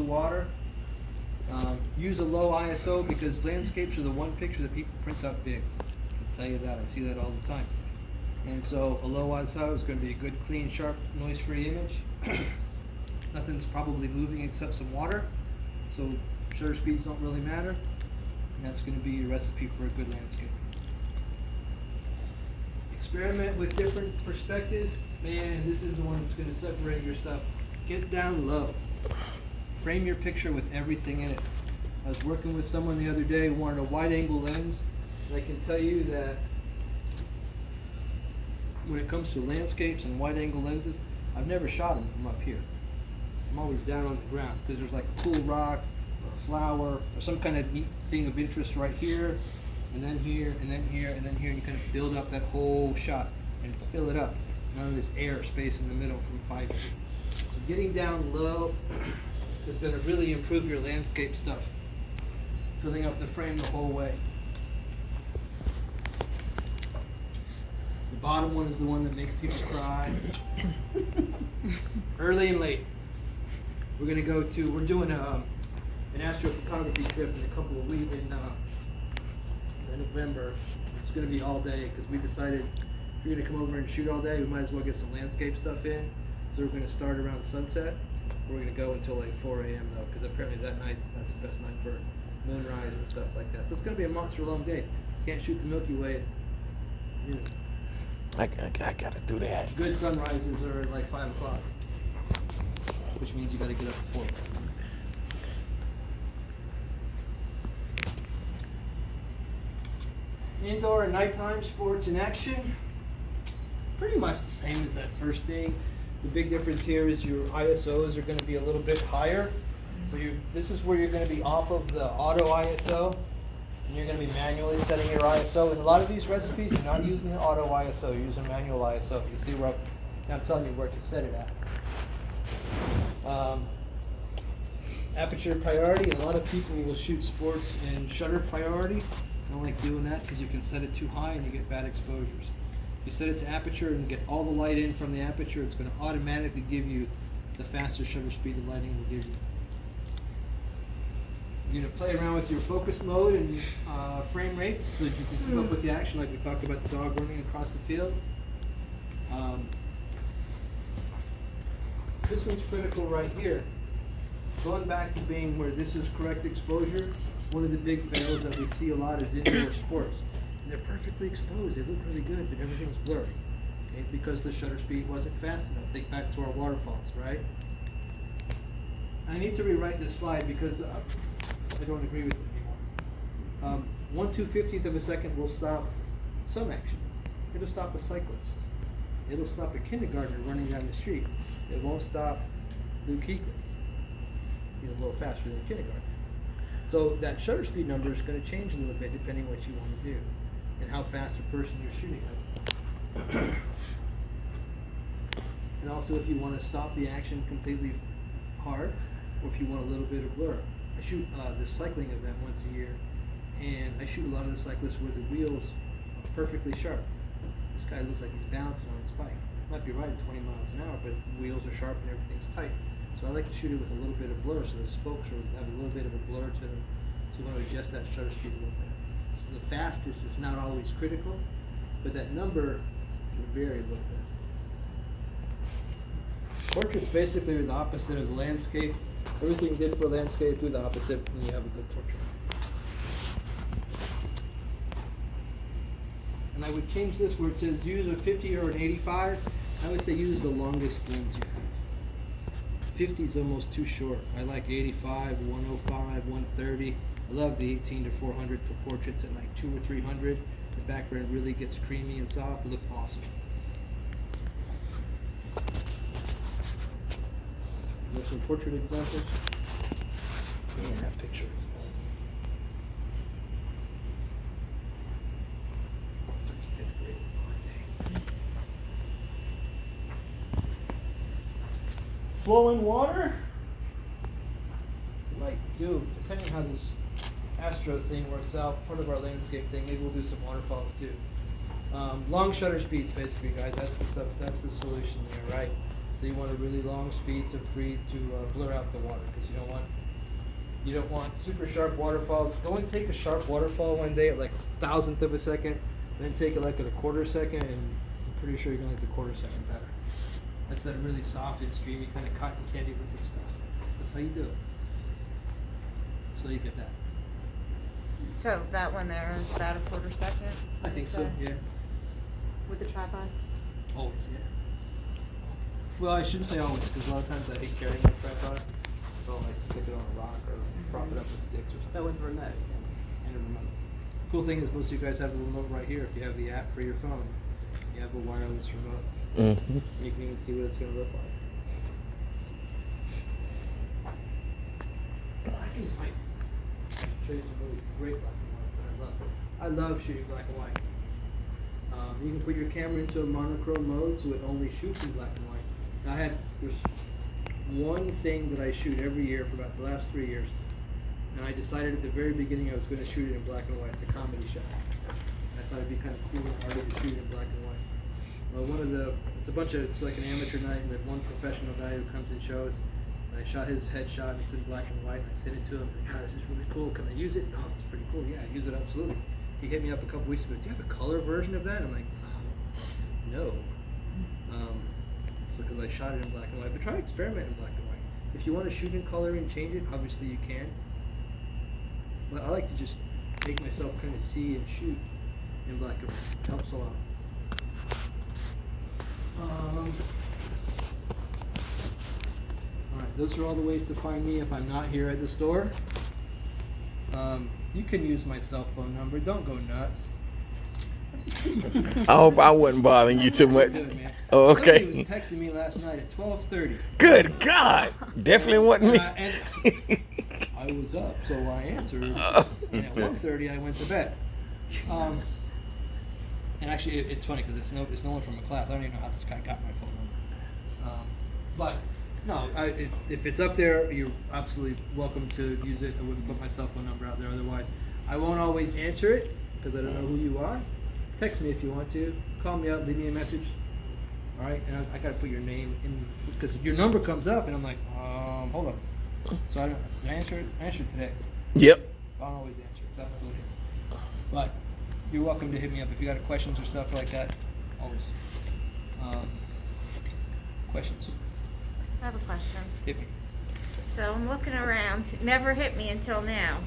water. Use a low ISO because landscapes are the one picture that people print out big. I'll tell you that, I see that all the time. And so a low ISO is going to be a good, clean, sharp, noise-free image. Nothing's probably moving except some water, so shutter speeds don't really matter. And that's going to be your recipe for a good landscape. Experiment with different perspectives. Man, this is the one that's going to separate your stuff. Get down low. Frame your picture with everything in it. I was working with someone the other day who wanted a wide angle lens, and I can tell you that when it comes to landscapes and wide angle lenses, I've never shot them from up here. I'm always down on the ground because there's like a cool rock or a flower or some kind of neat thing of interest right here, and then here, and then here, and then here, and you kind of build up that whole shot and fill it up. None of this air space in the middle from 5 feet. So getting down low is going to really improve your landscape stuff. Filling up the frame the whole way. The bottom one is the one that makes people cry. Early and late. We're doing an astrophotography trip in a couple of weeks in November. It's going to be all day because we decided if you're going to come over and shoot all day, we might as well get some landscape stuff in. So we're going to start around sunset. We're going to go until like 4 a.m. though, because apparently that night, that's the best night for moonrise and stuff like that. So it's going to be a monster long day. Can't shoot the Milky Way at noon. I gotta do that. Good sunrises are at like 5 o'clock, which means you got to get up at 4. Indoor and nighttime sports in action. Pretty much the same as that first thing. The big difference here is your ISOs are going to be a little bit higher. So this is where you're going to be off of the auto ISO, and you're going to be manually setting your ISO. In a lot of these recipes, you're not using the auto ISO, you're using manual ISO. You see where I'm telling you where to set it at. Aperture priority. A lot of people will shoot sports in shutter priority. I don't like doing that because you can set it too high and you get bad exposures. If you set it to aperture and get all the light in from the aperture, it's going to automatically give you the faster shutter speed the lighting will give you. You're going to play around with your focus mode and frame rates so that you can keep up with the action, like we talked about the dog running across the field. This one's critical right here. Going back to being where this is correct exposure, one of the big fails that we see a lot is indoor sports. And they're perfectly exposed, they look really good, but everything's blurry. Okay? Because the shutter speed wasn't fast enough. Think back to our waterfalls, right? I need to rewrite this slide because I don't agree with it anymore. 1/250th of a second will stop some action. It'll stop a cyclist. It'll stop a kindergartner running down the street. It won't stop Luke Kuechly. He's a little faster than a kindergartner. So that shutter speed number is going to change a little bit depending what you want to do and how fast a person you're shooting at. And also if you want to stop the action completely hard, or if you want a little bit of blur. I shoot this cycling event once a year, and I shoot a lot of the cyclists where the wheels are perfectly sharp. This guy looks like he's bouncing on his bike. Might be riding 20 miles an hour, but the wheels are sharp and everything's tight. So I like to shoot it with a little bit of blur, so the spokes will have a little bit of a blur to them. So you want to adjust that shutter speed a little bit. So the fastest is not always critical, but that number can vary a little bit. Portraits basically are the opposite of the landscape. Everything good for a landscape, do the opposite when you have a good portrait. And I would change this where it says use a 50 or an 85. I would say use the longest lens you have. 50 is almost too short. I like 85, 105, 130. I love the 18 to 400 for portraits at like 200 or 300. The background really gets creamy and soft. It looks awesome. There's some portrait examples. Man, that picture is amazing. Flowing water. Like, dude, depending how this astro thing works out, part of our landscape thing, maybe we'll do some waterfalls too. Long shutter speeds, basically, guys. That's the solution there, right? So you want a really long speed to blur out the water because you don't want You don't want super sharp waterfalls. Go and take a sharp waterfall one day at like a thousandth of a second, then take it like at a quarter second, and I'm pretty sure you're gonna like the quarter second better. That's that really soft and streamy kind of cotton candy liquid stuff. That's how you do it. So you get that. So that one there is about a quarter second? I think so, yeah. With the tripod? Always, yeah. Well, I shouldn't say always, because a lot of times I hate carrying my tripod. So I like stick it on a rock or prop it up with sticks or something. That was remote. And a remote. Cool thing is most of you guys have a remote right here. If you have the app for your phone, you have a wireless remote. Mm-hmm. You can even see what it's going to look like. Black and white. Show you some really great black and whites that I love. I love shooting black and white. You can put your camera into a monochrome mode so it only shoots in black and white. Now there's one thing that I shoot every year for about the last 3 years, and I decided at the very beginning I was going to shoot it in black and white. It's a comedy shot. I thought it'd be kind of cool and hardy to shoot it in black and white. Well, it's like an amateur night, and then one professional guy who comes and shows. And I shot his headshot, and it's in black and white, and I sent it to him. Like, "God, this is really cool. Can I use it?" "No, it's pretty cool." "Yeah, use it absolutely." He hit me up a couple weeks ago. "Do you have a color version of that?" I'm like, "No." So because I shot it in black and white, but try experiment in black and white. If you want to shoot in color and change it, obviously you can. But I like to just make myself kind of see and shoot in black and white. It helps a lot. Alright, those are all the ways to find me if I'm not here at the store. You can use my cell phone number. Don't go nuts. I hope I wasn't bothering you too much. Good, man. Oh, Somebody okay. was texting me last night at 12:30. Good God. Definitely wasn't me. And I was up, so I answered. And at 1:30, I went to bed. And actually, it's funny because it's no one from a class. I don't even know how this guy got my phone number. But no, if it's up there, you're absolutely welcome to use it. I wouldn't put my cell phone number out there otherwise. I won't always answer it because I don't know who you are. Text me if you want to. Call me up, leave me a message. All right, and I got to put your name in because your number comes up, and I'm like, hold on. So I answered today. Yep. I don't always answer. I don't know who it is. But you're welcome to hit me up if you got questions or stuff like that. Always. Questions? I have a question. Hit me. So I'm looking around. It never hit me until now.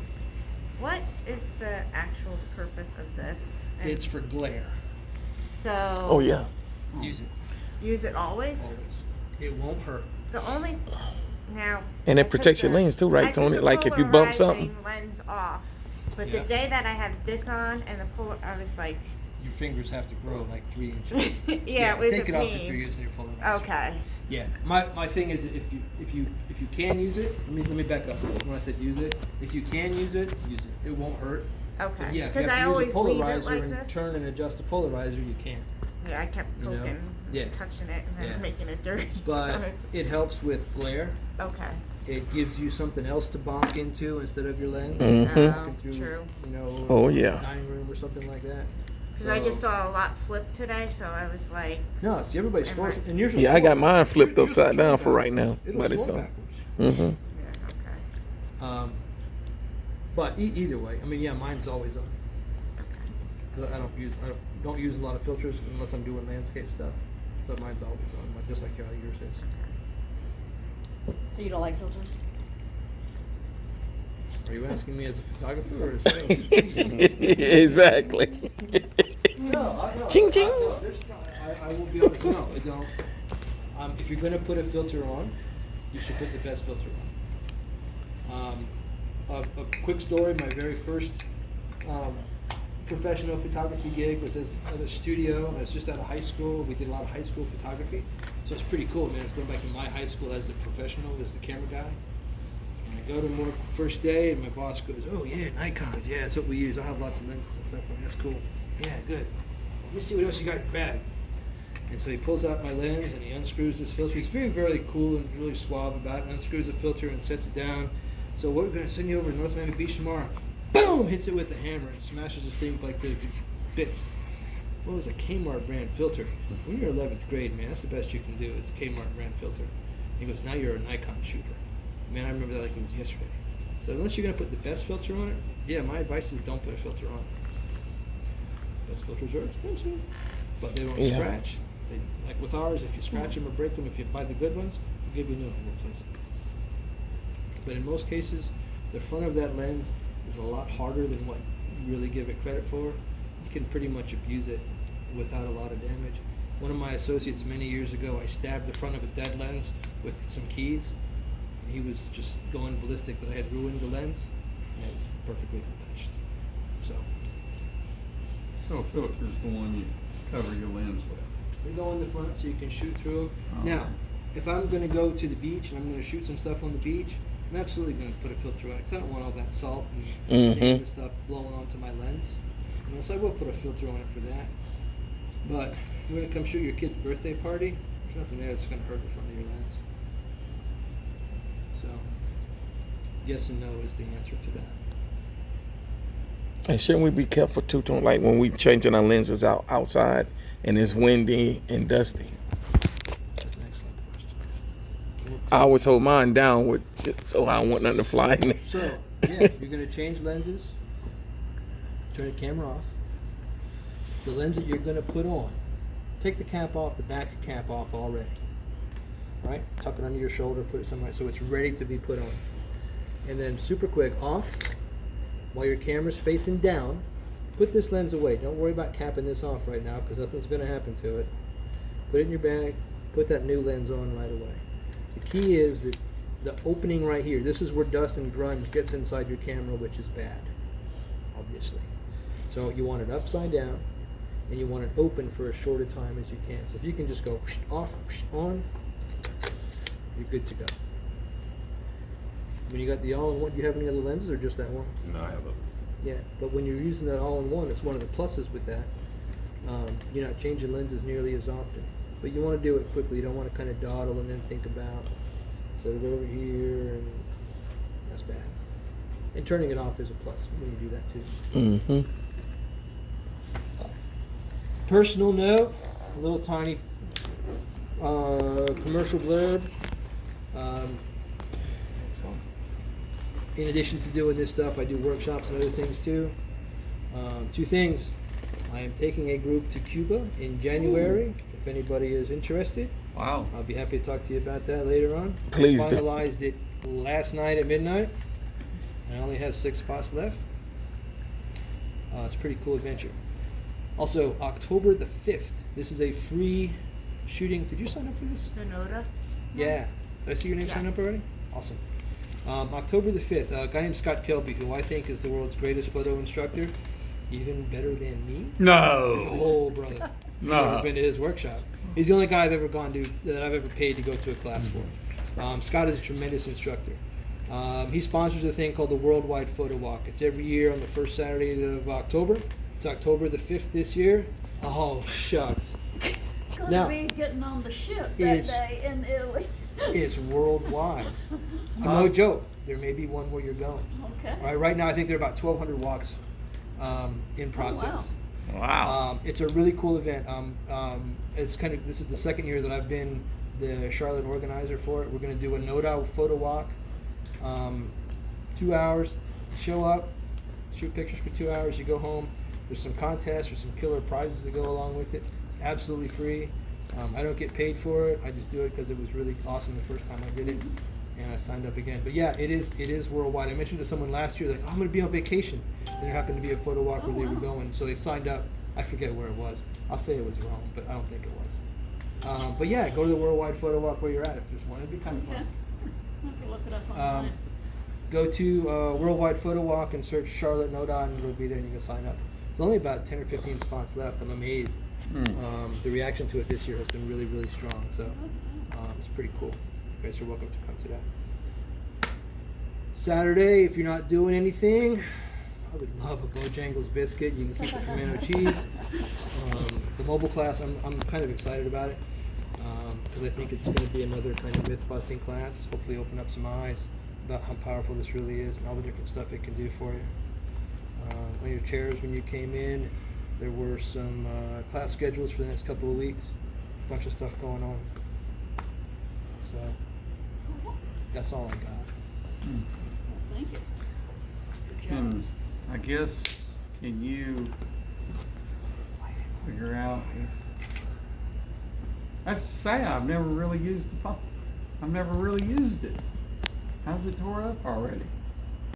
What is the actual purpose of this? And It's for glare. so. Oh, yeah. Use it. Use it always. Always. It won't hurt. The only now. And I it protects took your lens too, right, I took Tony? the Like if you bump polarizing something. lens off, but Yeah. the day that I had this on and the I was like, Your fingers have to grow like 3 inches. yeah, it was Take a it off if pain. you're using your polarizer. Okay. Yeah. My thing is if you can use it. Let me back up. When I said use it, if you can use it, use it. It won't hurt. Okay. But yeah, if you Because have I to use a always leave it polarizer like and this. turn and adjust the polarizer, you can. Yeah, I kept You know? poking, Yeah. touching it, and then Yeah. making it dirty. But so it helps with glare. okay. It gives you something else to bonk into instead of your lens. Mhm. Walking through, True. Oh, yeah. dining room or something like that. Because I just saw a lot flip today, so I was like, No, see everybody Am scores. I- And yours will Yeah, I got score. mine flipped Yours will upside score down for right backwards. now. It'll But it's score on. backwards. Mm-hmm. yeah, okay. But either way, I mean, yeah, mine's always on. Cause I don't use a lot of filters unless I'm doing landscape stuff. So mine's always on, just like how yours is. So you don't like filters? Are you asking me as a photographer or a salesman? Exactly. No, Ching, ching. I will be honest. No, I don't. If you're gonna put a filter on, you should put the best filter on. A quick story: my very first professional photography gig was at a studio. I was just out of high school. We did a lot of high school photography, so it's pretty cool, man. I was going back to my high school as the professional, as the camera guy. And I go to work first day, and my boss goes, "Oh yeah, Nikons. Yeah, that's what we use. I have lots of lenses and stuff. Like, that's cool. Yeah, good. Let me see what else you got in your bag." And so he pulls out my lens and he unscrews this filter. He's very, very cool and really suave about it. And unscrews the filter and sets it down. So we're going to send you over to North Miami Beach tomorrow. Boom! Hits it with the hammer and smashes this thing with like the bits. What was a Kmart brand filter? When you're 11th grade, man, that's the best you can do is a Kmart brand filter. He goes, now you're a Nikon shooter. Man, I remember that like it was yesterday. So unless you're gonna put the best filter on it, yeah, my advice is don't put a filter on it. Best filters are expensive, but they don't Yeah. scratch. Like with ours, if you scratch them or break them, if you buy the good ones, we'll give you a new one, we'll replace them. But in most cases, the front of that lens is a lot harder than what you really give it credit for. You can pretty much abuse it without a lot of damage. One of my associates many years ago, I stabbed the front of a dead lens with some keys. And he was just going ballistic that I had ruined the lens, and it was perfectly untouched. So So filter's the one you cover your lens with. they go in the front so you can shoot through them. Oh. Now, if I'm going to go to the beach and I'm going to shoot some stuff on the beach, I'm absolutely going to put a filter on it because I don't want all that salt and sand and stuff blowing onto my lens. So I will put a filter on it for that. But if you're going to come shoot your kid's birthday party, there's nothing there that's going to hurt the front of your lens. So, yes and no is the answer to that. And shouldn't we be careful too, Tony, like when we changing our lenses outside and it's windy and dusty? That's an excellent question. I always hold mine down with just so I don't want nothing to fly in there. So, yeah, if you're going to change lenses, turn the camera off. The lens that you're going to put on, take the cap off, the back cap off already. Right? Tuck it under your shoulder, put it somewhere so it's ready to be put on. And then super quick, off. While your camera's facing down, put this lens away. Don't worry about capping this off right now because nothing's going to happen to it. Put it in your bag, put that new lens on right away. The key is that the opening right here, this is where dust and grunge gets inside your camera, which is bad, obviously. So you want it upside down, and you want it open for as short a time as you can. So if you can just go off, on, you're good to go. When you got the all-in-one, do you have any other lenses or just that one? No, I have others. Yeah, but when you're using that all-in-one, it's one of the pluses with that. You're not changing lenses nearly as often. But you want to do it quickly. You don't want to kind of dawdle and then think about, set it over here, and that's bad. And turning it off is a plus when you do that too. Personal note, a little tiny commercial blurb. In addition to doing this stuff, I do workshops and other things too. Two things. I am taking a group to Cuba in January. If anybody is interested, Wow. I'll be happy to talk to you about that later on. Please I do. finalized it last night at midnight. I only have 6 spots left. It's a pretty cool adventure. Also, October the 5th, this is a free shooting. Did you sign up for this? Sonoda? Yeah. Did I see your name sign Yes. up already? Awesome. October the 5th, a guy named Scott Kelby, who I think is the world's greatest photo instructor, even better than me. No. Oh, brother. You've No. never been to his workshop. He's the only guy I've ever gone to, that I've ever paid to go to a class for. Scott is a tremendous instructor. He sponsors a thing called the Worldwide Photo Walk. It's every year on the first Saturday of October. It's October the 5th this year. Oh, shucks. Gonna Now, be getting on the ship that it's- day in Italy. It's worldwide. No joke. There may be one where you're going. Okay. All right, right now I think there are about 1,200 walks in process. Wow. It's a really cool event. It's kind of, this is the second year that I've been the Charlotte organizer for it. We're going to do a no-doubt photo walk, 2 hours. Show up, shoot pictures for 2 hours. You go home. There's some contests. There's some killer prizes that go along with it. It's absolutely free. I don't get paid for it. I just do it because it was really awesome the first time I did it, and I signed up again. But yeah, it is worldwide. I mentioned to someone last year, like, oh, I'm going to be on vacation. And there happened to be a photo walk where they were going, so they signed up. I forget where it was. I'll say it was wrong, but I don't think it was. But yeah, go to the Worldwide Photo Walk where you're at if there's one. It'd be kind of Okay. fun. I can look it up online. Go to Worldwide Photo Walk and search Charlotte Noda, and you'll be there and you can sign up. There's only about 10 or 15 spots left. I'm amazed. The reaction to it this year has been really, really strong. So it's pretty cool. You guys are welcome to come to that. Saturday, if you're not doing anything, I would love a Bojangles biscuit. You can keep the pimento cheese. The mobile class, I'm kind of excited about it because I think it's going to be another kind of myth-busting class. Hopefully open up some eyes about how powerful this really is and all the different stuff it can do for you. On your chairs when you came in, there were some class schedules for the next couple of weeks. A bunch of stuff going on. So that's all I got. Well, thank you. guess, can you figure out if, that's to say, I've never really used the phone. I've never really used it. How's it tore up already?